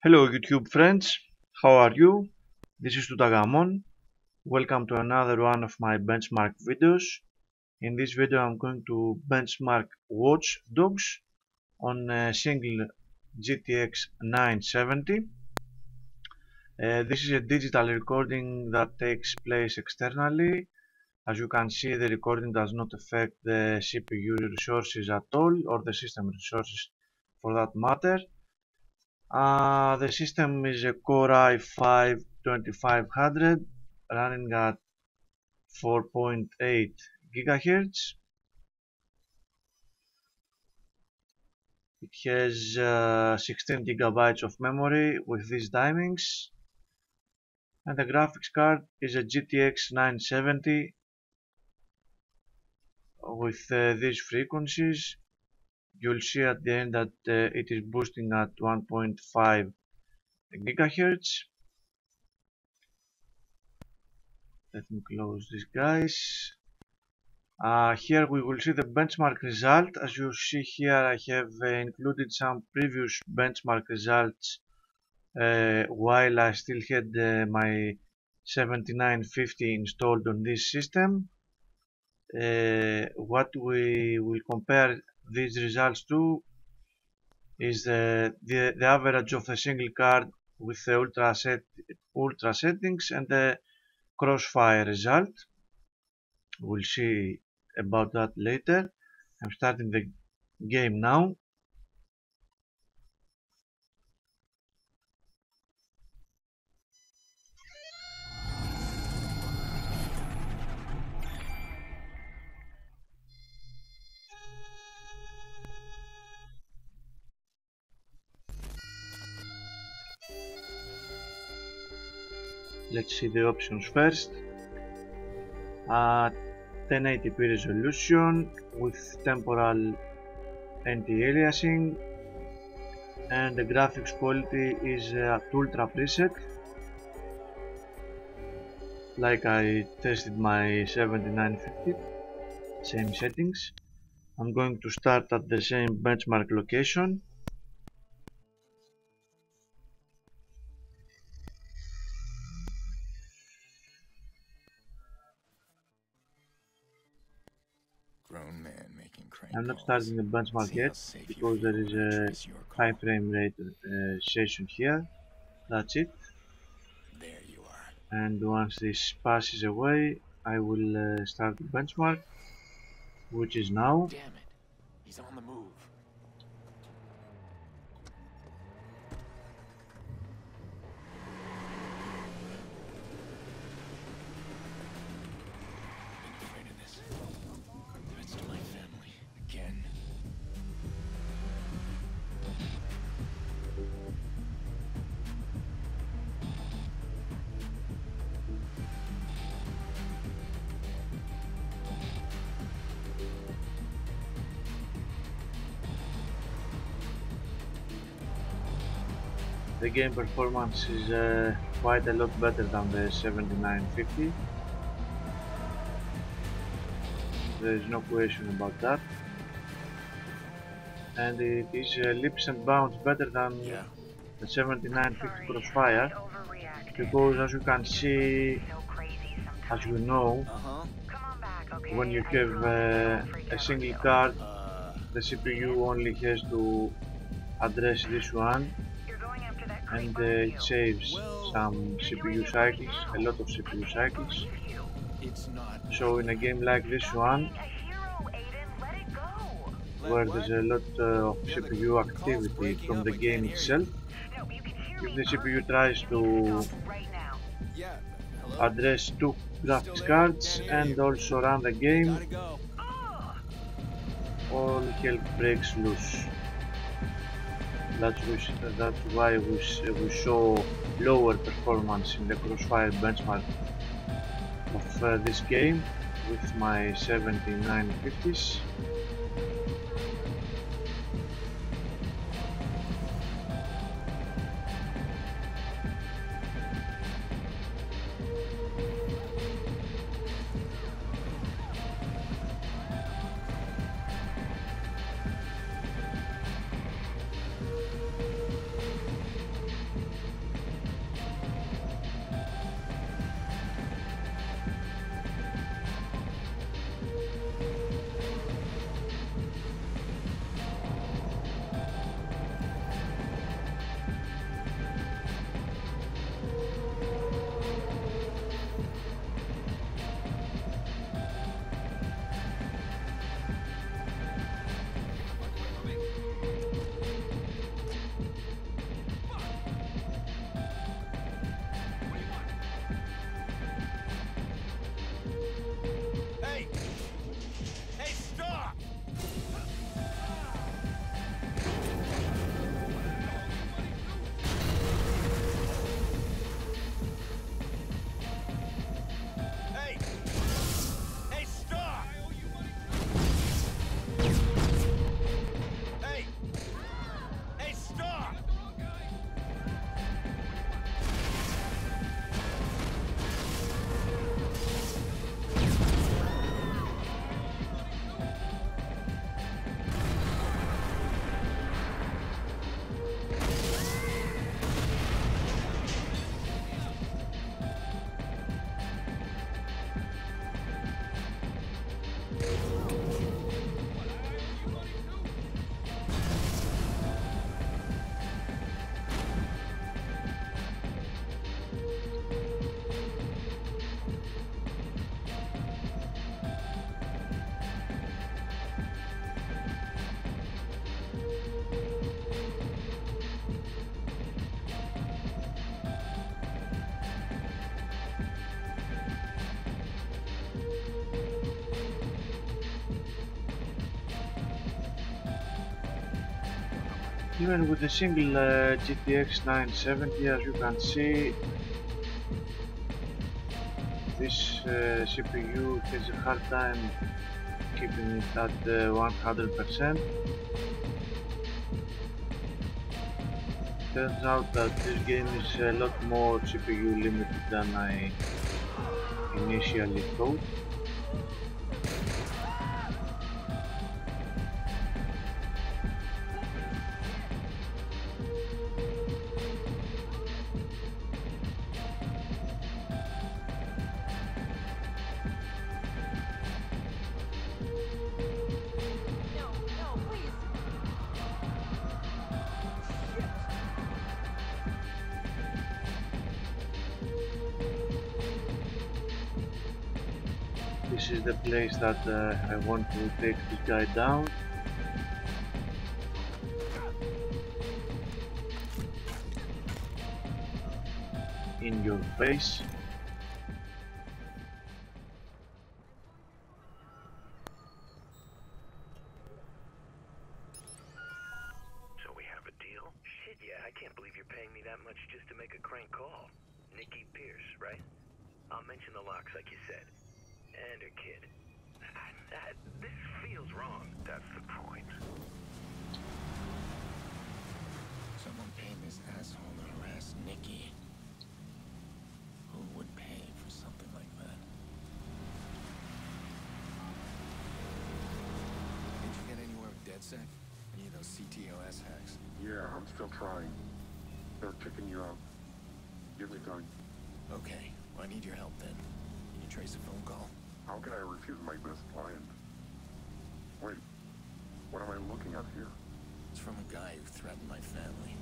Hello YouTube friends, how are you? This is Tutagamon. Welcome to another one of my benchmark videos. In this video I'm going to benchmark Watch Dogs on a single GTX 970. This is a digital recording that takes place externally. As you can see, the recording does not affect the CPU resources at all, or the system resources for that matter. The system is a Core i5 2500 running at 4.8 GHz. It has 16 gigabytes of memory with these timings, and the graphics card is a GTX 970 with these frequencies. You'll see at the end that it is boosting at 1.5 GHz. Let me close this, guys. Here we will see the benchmark result. As you see here, I have included some previous benchmark results while I still had my 7950 installed on this system. What we will compare these results to is the average of a single card with the ultra settings and the crossfire result. We'll see about that later. I'm starting the game now. Let's see the options first. 1080p resolution with temporal anti-aliasing, and the graphics quality is at ultra preset, like I tested my 7950, same settings. I'm going to start at the same benchmark location. I'm not starting the benchmark yet because there is a high frame rate session here. That's it. And once this passes away, I will start the benchmark, which is now. Damn it, he's on the move. The game performance is quite a lot better than the 7950. There is no question about that. And it is leaps and bounds better than the 7950 Crossfire, because as you can see, as you know, when you have a single card, the CPU only has to address this one, and it saves some CPU cycles, a lot of CPU cycles. So in a game like this one, where there's a lot of CPU activity from the game itself, if the CPU tries to address two graphics cards and also run the game, all hell breaks loose. That's why we saw lower performance in the Crossfire benchmark of this game with my 7950s. Even with a single GTX 970, as you can see, this CPU has a hard time keeping it at 100%. Turns out that this game is a lot more CPU limited than I initially thought. This is the place that I want to take this guy down. In your face. So we have a deal? Shit, yeah, I can't believe you're paying me that much just to make a crank call. Nikki Pierce, right? I'll mention the locks like you said. And her kid. This feels wrong. That's the point. Someone paying this asshole to harass Nikki. Who would pay for something like that? Did you get anywhere with DedSec? Any of those CTOS hacks? Yeah, I'm still trying. They're kicking you out. Give me time. Okay, well, I need your help then. Can you trace a phone call? How can I refuse my best client? Wait, what am I looking at here? It's from a guy who threatened my family.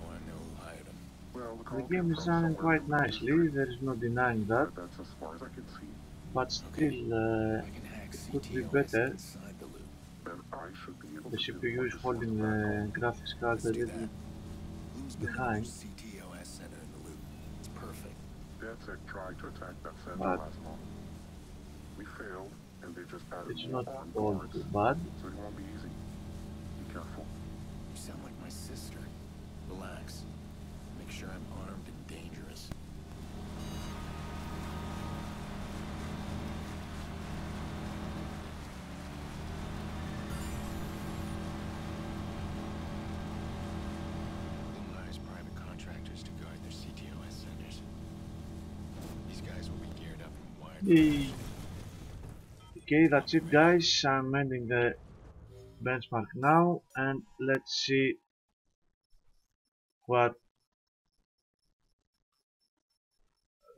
I want to know who hired him. Well, The game is running quite nicely, there is no denying that, That's as far as I can see. but still I can hack could be CTOS better. inside the loop. Then I should be able The to do CPU what is this holding is the graphics card a Let's do little that. Who's building behind. your CTOS center in the loop? It's perfect. DedSec tried to attack that center But last month. We failed, and they just added it's more not armed all guards, too bad. so it won't be easy. Be careful. You sound like my sister. Relax. Make sure I'm armed and dangerous. Blue hires private contractors to guard their CTOS centers. These guys will be geared up and wired. Okay, that's it guys, I'm ending the benchmark now, and let's see what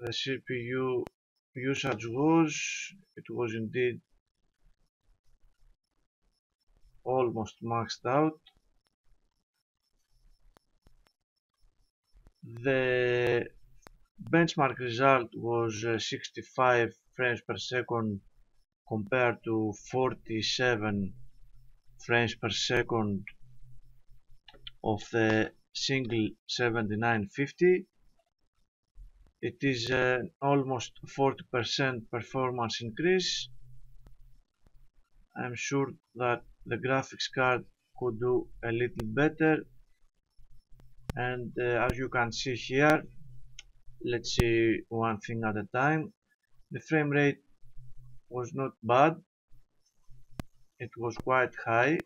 the CPU usage was. It was indeed almost maxed out. The benchmark result was 65 frames per second compared to 47 frames per second of the single 7950. It is almost 40% performance increase. I'm sure that the graphics card could do a little better, and as you can see here, let's see one thing at a time. The frame rate was not bad, it was quite high,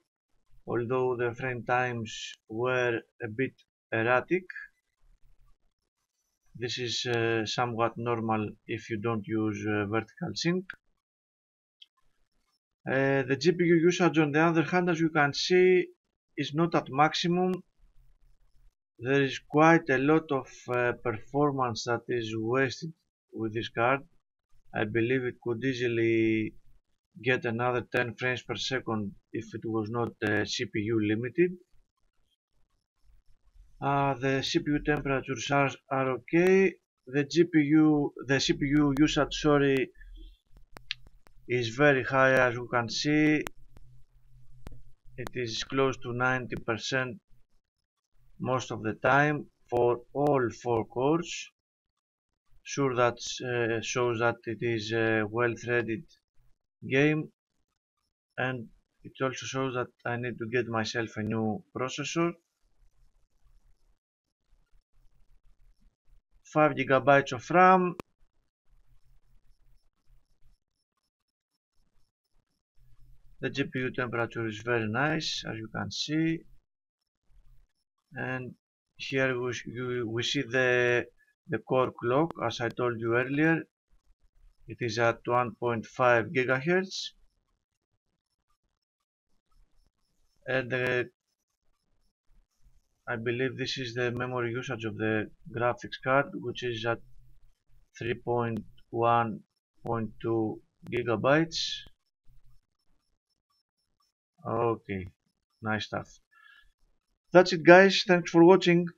although the frame times were a bit erratic. This is somewhat normal if you don't use vertical sync. The GPU usage, on the other hand, as you can see, is not at maximum. There is quite a lot of performance that is wasted with this card. I believe it could easily get another 10 frames per second if it was not CPU limited. The CPU temperatures are okay. The CPU usage, is very high, as you can see. It is close to 90% most of the time for all 4 cores. Sure, that shows that it is a well-threaded game, and It also shows that I need to get myself a new processor. 5 GB of RAM. The GPU temperature is very nice, as you can see. And here we see the core clock, as I told you earlier. It is at 1.5 GHz. And I believe this is the memory usage of the graphics card, which is at 3.1.2 gigabytes. Okay, nice stuff. That's it, guys. Thanks for watching.